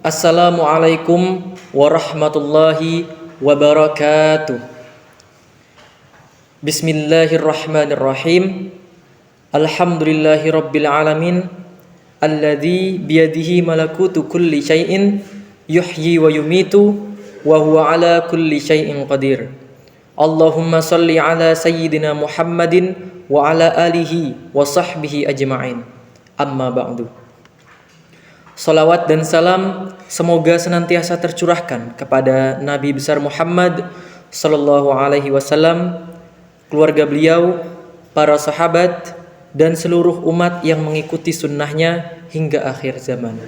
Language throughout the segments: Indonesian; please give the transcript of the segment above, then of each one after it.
Assalamualaikum warahmatullahi wabarakatuh. Bismillahirrahmanirrahim. Alhamdulillahi rabbil alamin. Alladzi biyadihi malakutu kulli syai'in yuhyi wa yumitu wa huwa ala kulli syai'in qadir. Allahumma salli ala sayyidina Muhammadin wa ala alihi wa sahbihi ajma'in. Amma ba'du. Salawat dan salam semoga senantiasa tercurahkan kepada Nabi besar Muhammad sallallahu alaihi wasallam, keluarga beliau, para sahabat, dan seluruh umat yang mengikuti sunnahnya hingga akhir zaman.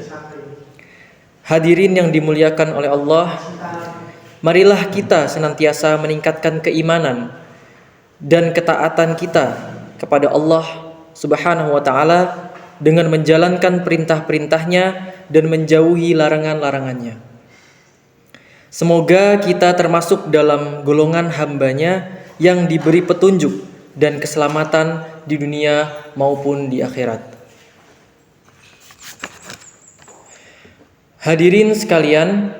Hadirin yang dimuliakan oleh Allah, marilah kita senantiasa meningkatkan keimanan dan ketaatan kita kepada Allah Subhanahu wa ta'ala dengan menjalankan perintah-perintahnya dan menjauhi larangan-larangannya. Semoga kita termasuk dalam golongan hambanya yang diberi petunjuk dan keselamatan di dunia maupun di akhirat. Hadirin sekalian,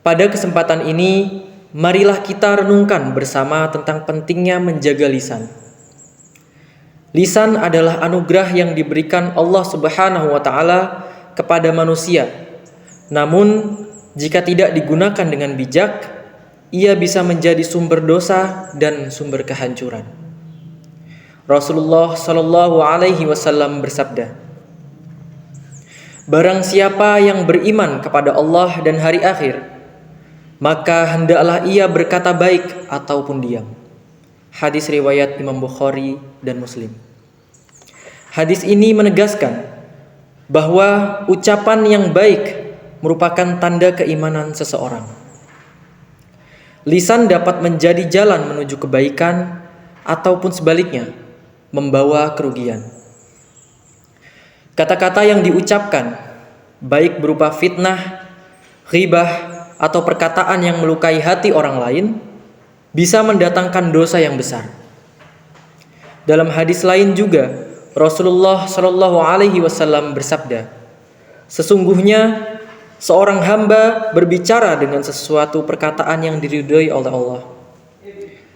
pada kesempatan ini marilah kita renungkan bersama tentang pentingnya menjaga lisan. Lisan adalah anugerah yang diberikan Allah Subhanahu wa ta'ala kepada manusia. Namun, jika tidak digunakan dengan bijak, ia bisa menjadi sumber dosa dan sumber kehancuran. Rasulullah sallallahu alaihi wasallam bersabda, "Barang siapa yang beriman kepada Allah dan hari akhir, maka hendaklah ia berkata baik ataupun diam." Hadis riwayat Imam Bukhari dan Muslim. Hadis ini menegaskan bahwa ucapan yang baik merupakan tanda keimanan seseorang. Lisan dapat menjadi jalan menuju kebaikan ataupun sebaliknya, membawa kerugian. Kata-kata yang diucapkan, baik berupa fitnah, ghibah, atau perkataan yang melukai hati orang lain, bisa mendatangkan dosa yang besar. Dalam hadis lain juga, Rasulullah Shallallahu Alaihi Wasallam bersabda, "Sesungguhnya seorang hamba berbicara dengan sesuatu perkataan yang diridhoi oleh Allah,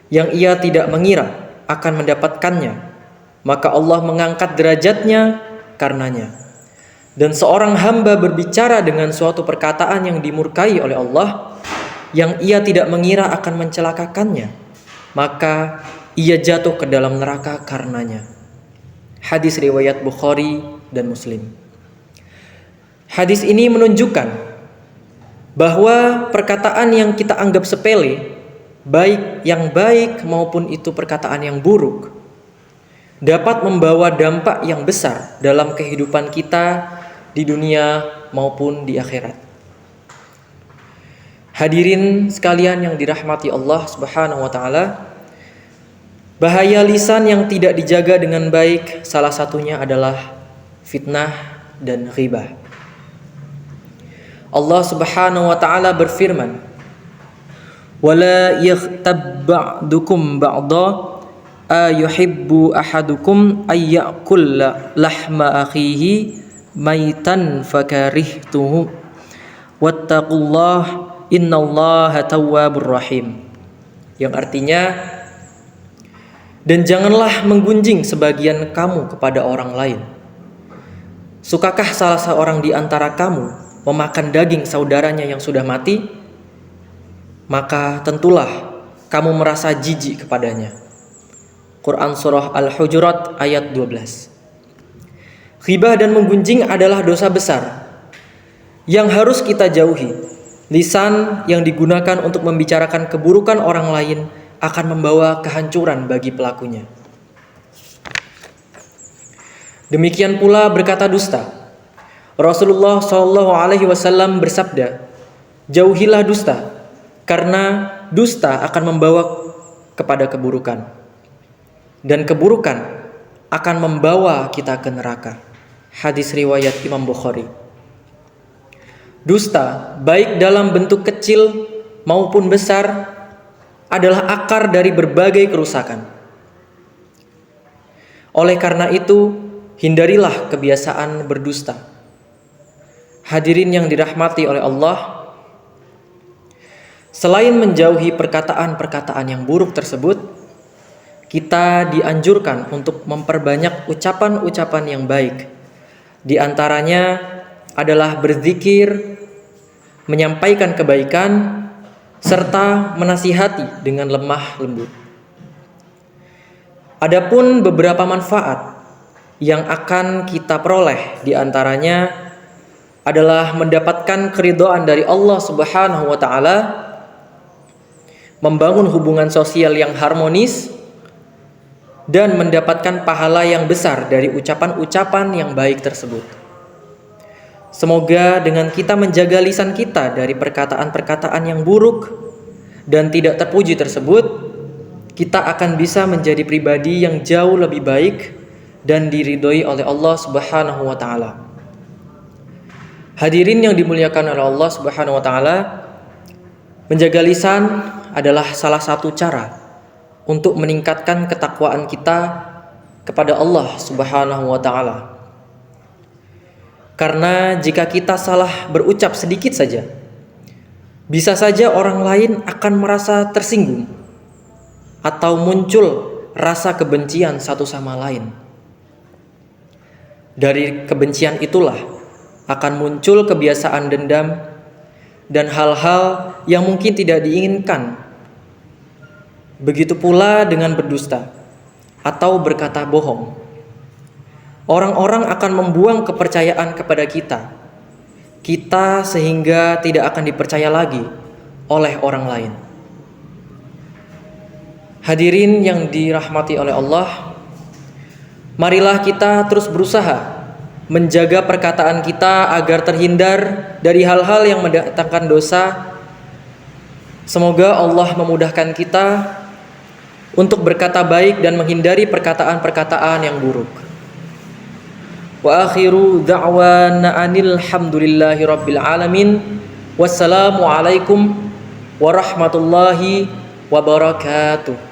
yang ia tidak mengira akan mendapatkannya, maka Allah mengangkat derajatnya karenanya. Dan seorang hamba berbicara dengan suatu perkataan yang dimurkai oleh Allah, yang ia tidak mengira akan mencelakakannya, maka ia jatuh ke dalam neraka karenanya." Hadis riwayat Bukhari dan Muslim. Hadis ini menunjukkan bahwa perkataan yang kita anggap sepele, baik yang baik maupun itu perkataan yang buruk, dapat membawa dampak yang besar dalam kehidupan kita di dunia maupun di akhirat. Hadirin sekalian yang dirahmati Allah Subhanahu wa ta'ala, bahaya lisan yang tidak dijaga dengan baik salah satunya adalah fitnah dan ghibah. Allah Subhanahu wa ta'ala berfirman, "Wala yaghtab ba'dukum ba'dha ayuhibbu ahadukum ayyakula lahma akhihi maitan fakarihtuhu wattaqullah innallaha tawwabur rahim." Yang artinya, dan janganlah menggunjing sebagian kamu kepada orang lain. Sukakah salah seorang di antara kamu memakan daging saudaranya yang sudah mati? Maka tentulah kamu merasa jijik kepadanya. Quran Surah Al-Hujurat ayat 12. Ghibah dan menggunjing adalah dosa besar yang harus kita jauhi. Lisan yang digunakan untuk membicarakan keburukan orang lain akan membawa kehancuran bagi pelakunya. Demikian pula berkata dusta. Rasulullah Shallallahu Alaihi Wasallam bersabda, "Jauhilah dusta, karena dusta akan membawa kepada keburukan, dan keburukan akan membawa kita ke neraka." Hadis riwayat Imam Bukhari. Dusta, baik dalam bentuk kecil maupun besar, adalah akar dari berbagai kerusakan. Oleh karena itu, hindarilah kebiasaan berdusta. Hadirin yang dirahmati oleh Allah, selain menjauhi perkataan-perkataan yang buruk tersebut, kita dianjurkan untuk memperbanyak ucapan-ucapan yang baik. Di antaranya adalah berzikir, menyampaikan kebaikan, serta menasihati dengan lemah lembut. Adapun beberapa manfaat yang akan kita peroleh, di antaranya adalah mendapatkan keridhaan dari Allah Subhanahu wa taala, membangun hubungan sosial yang harmonis, dan mendapatkan pahala yang besar dari ucapan-ucapan yang baik tersebut. Semoga dengan kita menjaga lisan kita dari perkataan-perkataan yang buruk dan tidak terpuji tersebut, kita akan bisa menjadi pribadi yang jauh lebih baik dan diridhoi oleh Allah Subhanahu wa taala. Hadirin yang dimuliakan oleh Allah Subhanahu wa taala, menjaga lisan adalah salah satu cara untuk meningkatkan ketakwaan kita kepada Allah Subhanahu wa taala. Karena jika kita salah berucap sedikit saja, bisa saja orang lain akan merasa tersinggung atau muncul rasa kebencian satu sama lain. Dari kebencian itulah akan muncul kebiasaan dendam dan hal-hal yang mungkin tidak diinginkan. Begitu pula dengan berdusta atau berkata bohong. Orang-orang akan membuang kepercayaan kepada kita sehingga tidak akan dipercaya lagi oleh orang lain. Hadirin yang dirahmati oleh Allah, marilah kita terus berusaha menjaga perkataan kita agar terhindar dari hal-hal yang mendatangkan dosa. Semoga Allah memudahkan kita untuk berkata baik dan menghindari perkataan-perkataan yang buruk. Wa akhiru da'wana anil hamdulillahi rabbil alamin. Wassalamu alaikum warahmatullahi wabarakatuh.